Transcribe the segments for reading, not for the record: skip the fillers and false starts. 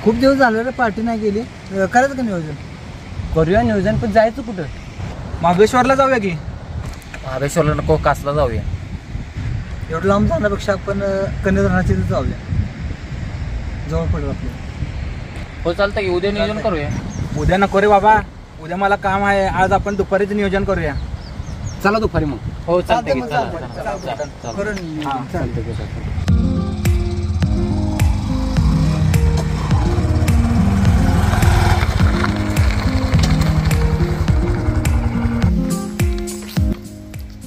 खूप दिवस झाले रे, पार्टी नाही केली. करायचं का नियोजन? करूया नियोजन, पण जायचं कुठं? महाबळेश्वरला जाऊया की. महाबळेश्वरला नको, कासला जाऊया. एवढं लांब जाण्यापेक्षा आपण कन्याधरणाची जाऊया, जवळ पडेल आपल्याला. हो चालतं की, उद्या नियोजन करूया. उद्या नको रे बाबा, उद्या मला काम आहे. आज आपण दुपारीच नियोजन करूया. चला दुपारी मग. हो चालतंय की, चला.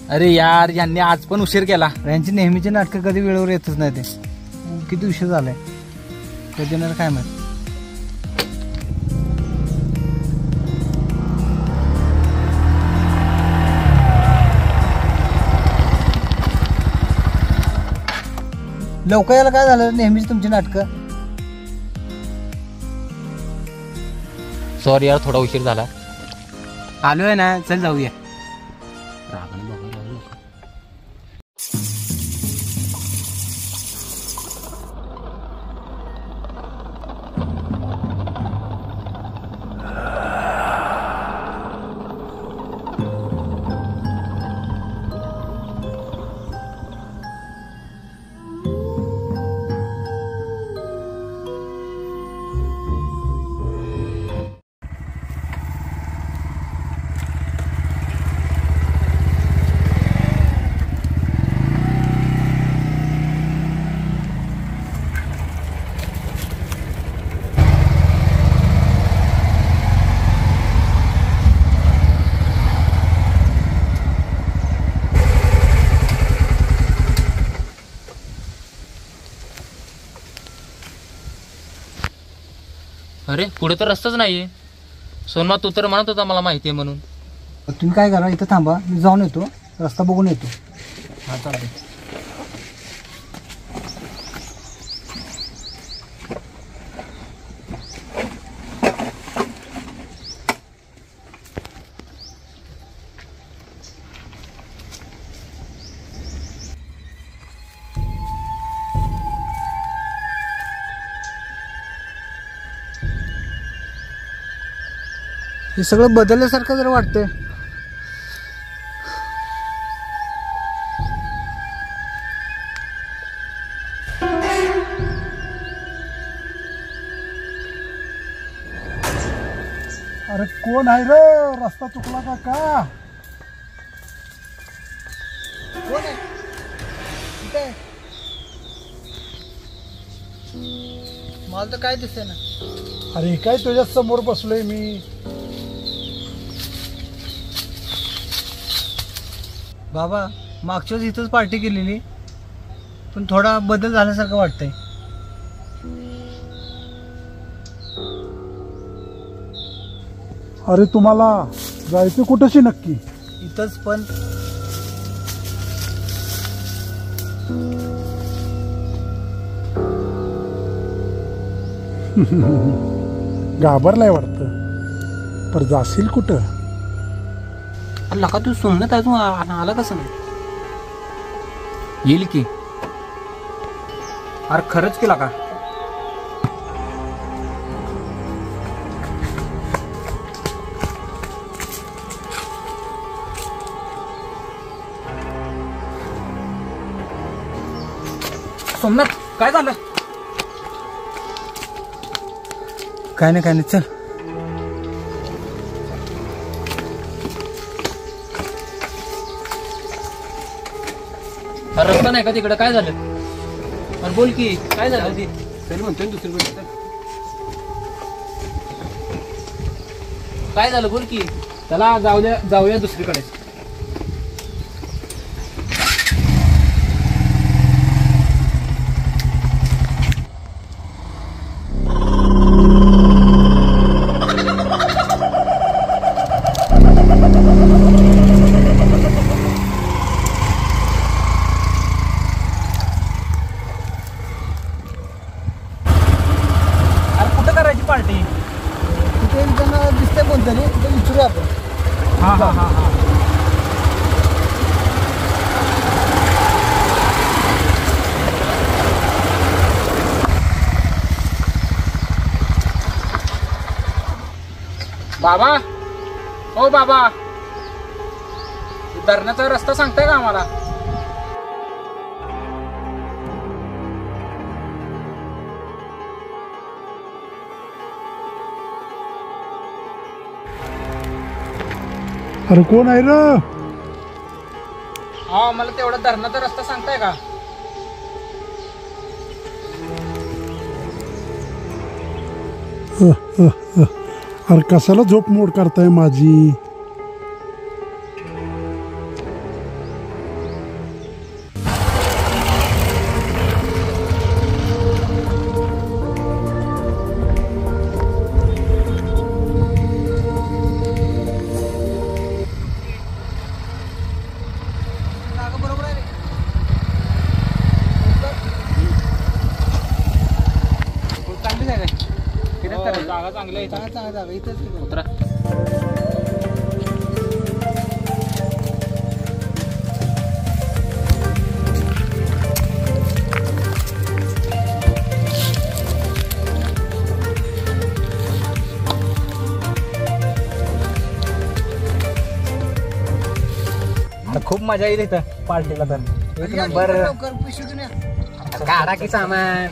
अरे यार, यांनी आज पण उशीर केला. यांची नेहमीची नाटकं कधी वेळेवर येतच नाही. ते किती उशीर झालाय, कधी येणार काय माहिती. लवकर यायला काय झालं, नेहमीच तुमची नाटकं. सॉरी यार, थोडा उशीर झाला. आलोय ना, चल जाऊया. अरे पुढे तर रस्ताच नाहीये. सोनमा, तू तर म्हणत होता मला माहिती आहे म्हणून. तुम्ही काय करा, इथं थांबा, मी जाऊन येतो, रस्ता बघून येतो. हा चालतंय. हे सगळं बदलल्यासारखं जरा वाटतंय. अरे कोण आहे रे, रस्ता चुकला का का? कोण आहे? कुठे? मला तर काय दिसतंय ना. अरे काय तुझ्या समोर बसलोय मी. बाबा, मागच्याच इथंच पार्टी केलेली, पण थोडा बदल झाल्यासारखं वाटतंय. अरे तुम्हाला जायचं कुठंशी नक्की? इथंच, पण घाबरलाय वाटतं. पर जाशील कुठं? अल्ला का तू सोमनाथ अजून आला कसं नाही? येईल की. अरे खरंच केला का? सोमनाथ, काय झालं? काय नाही चल. रस्ता नाही का तिकडे? काय झालं? अरे बोल की, काय झालं? चल म्हणतोय दुसरीकडे. काय झालं बोल की. चला जाऊया दुसरीकडे. पार्टी तिथे त्यांना दिसतंय कोणतरी, तिथे विचारूया आपण. हा. बाबा, हो बाबा, धरणाचा रस्ता सांगताय का आम्हाला? अरे कोण आहे रे? हा, मला तेवढा धरणाचा रस्ता सांगताय का? अरे कशाला झोप मोड करताय माझी? जागा चांगली आहे. चांगला जागा इथंच उतरा. खूप मजा येईल इथं पार्टीला. तर एक नंबर. काढा की सामान.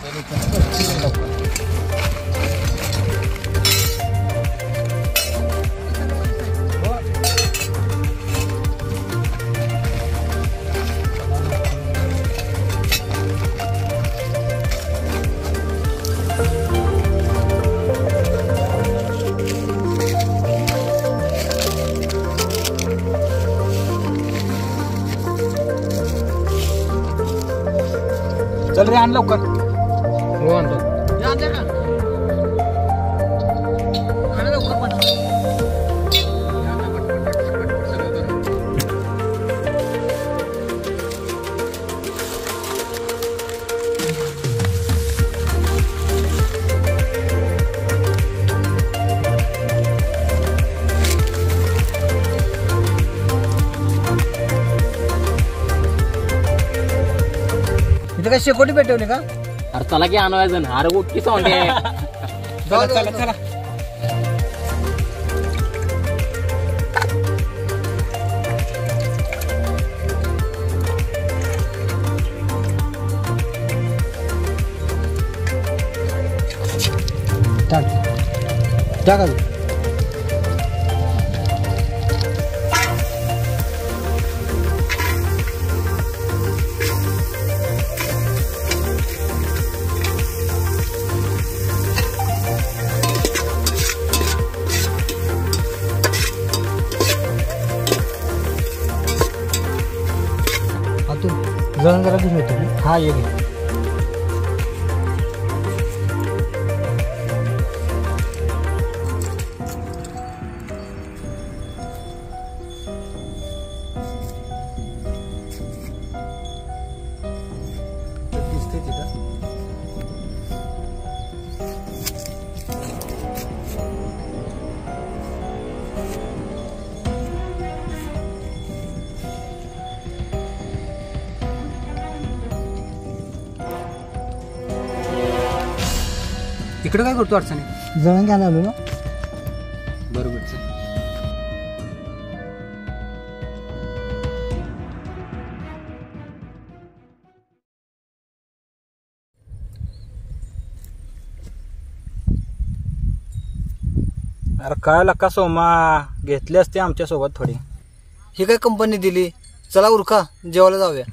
चल रे, आण लवकर. हो आणतो. इथे काय शेकोटी पेटवली का? अरे चला की आणवायचं. अरे उठकी सोंडे. चला चला चला. टाका. जण जरा घेऊन येतो. हा, ये घे. दिसते तिथं. तिकडे काय करतो अडचणी? जळण घ्यायला आलो ना. बरोबर. अरे काय लका सोमा, घेतली असते आमच्या सोबत थोडी. ही काय कंपनी दिली? चला उरका, जेवायला जाऊया.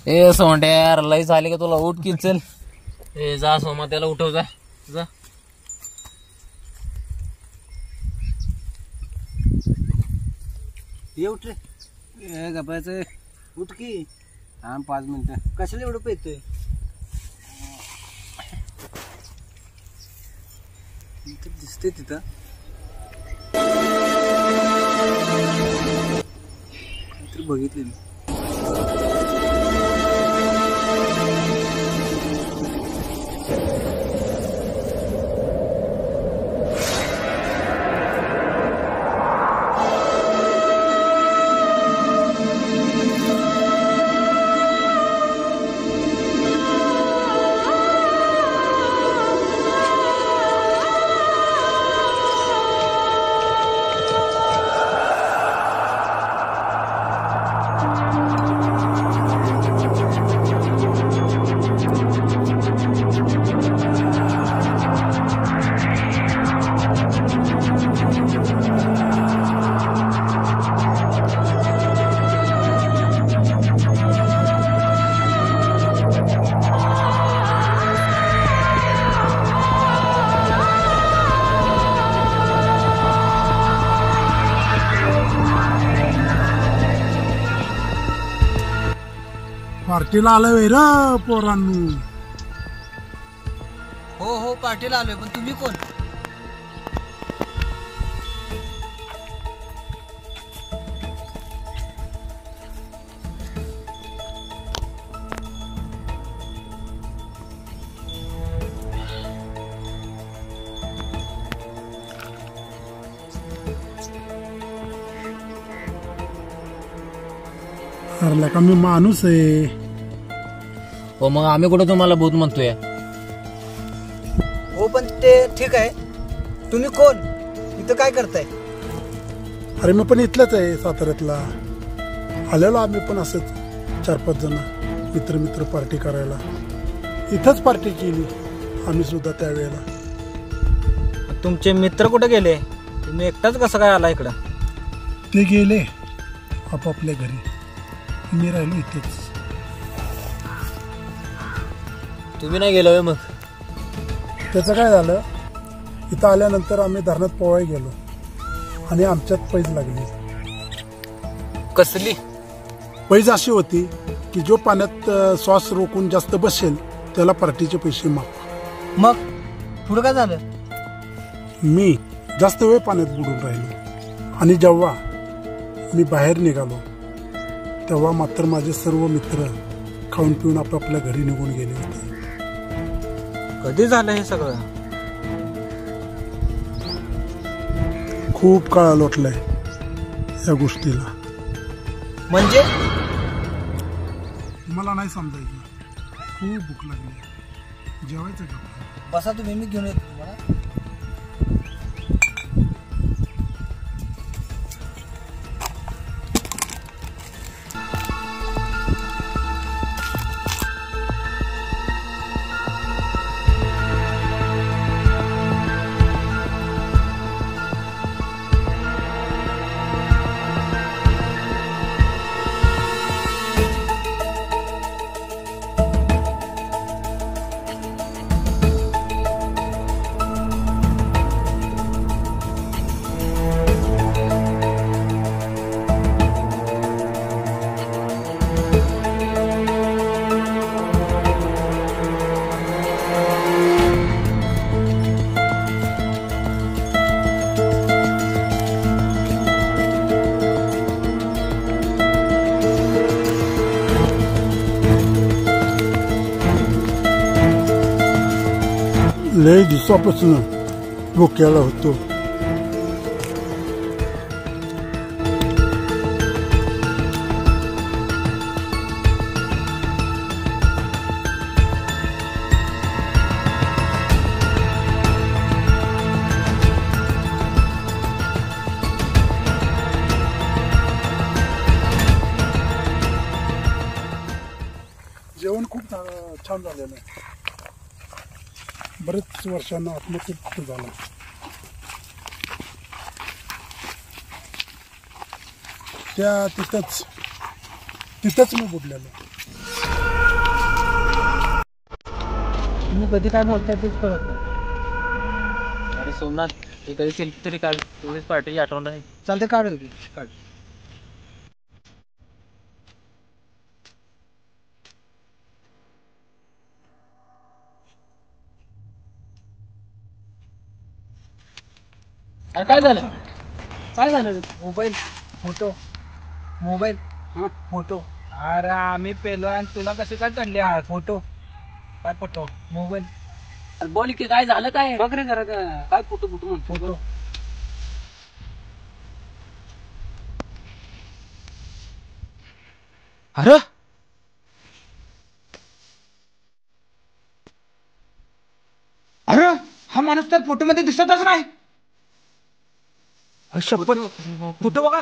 ए सोंड्या, लय झाली का तुला? उठ की चल. ए जा सोमा, त्याला उठव. जा जा. ये उठ रे. गपायचं. उठ की. हा, 5 मिनिटं. कशाला एवढं पेतोय? दिसते तिथं. बघितले मी. पार्टीला आलोय वैर पोरांनो. हो हो पार्टीला आलोय, पण तुम्ही कोण? अरे का मी माणूस आहे. हो मग आम्ही कुठं तुम्हाला भूत म्हणतोय? हो पण ते ठीक आहे, तुम्ही कोण? इथं काय करताय? अरे मी पण इथलंच आहे, साताऱ्यातला. आलेलो आम्ही पण असंच 4-5 जण मित्र मित्र पार्टी करायला. इथंच पार्टी केली आम्ही सुद्धा त्यावेळेला. तुमचे मित्र कुठे गेले? तुम्ही एकटाच कसं काय आला इकडं? ते गेले आपापल्या घरी, मी राहिलो इथेच. तुम्ही नाही गेलो मग? त्याचं काय झालं, इथं आल्यानंतर आम्ही धरणात पोहाय गेलो आणि आमच्यात पैज लागली. कसली? पैज अशी होती की जो पाण्यात श्वास रोखून जास्त बसेल त्याला पार्टीचे पैसे माफ. मग पुढं काय झालं? मी जास्त वेळ पाण्यात बुडून राहिलो आणि जेव्हा मी बाहेर निघालो तेव्हा मात्र माझे सर्व मित्र खाऊन पिऊन आपापल्या घरी निघून गेले होते. कधी झालं हे सगळं? खूप काळ लोटलाय या गोष्टीला. म्हणजे मला नाही समजायचं. खूप भूक लागली, जेवायचं का? बसा तुम्ही, मी घेऊन येतो तुम्हाला. लय दिवसापासून डोक्याला होतो. जेवण खूप छान झालेलं आहे. बरेच वर्षांना आत्मतृप्त झाला. त्या तिथंच मी बुडलेलो. तुम्ही कधी काय बोलताय तेच कळत नाही. अरे सोमनाथ, हे कधी सेल्फी तरी काढ, तेवढीच पार्टीची आठवण आहे. चालते, काढ काढ. अरे काय झालं? काय झालं? Mobile mobile photo. अरे आम्ही पेलो आणि तुला कसे काय काढले हा फोटो? काय फोटो? मोबाईल. अरे बोल की काय झालं? काय बघ रे जरा काय फोटो फोटो. अरे अरे हा माणूस त्या फोटो मध्ये दिसतच नाही. शपथ, फोटो बघा.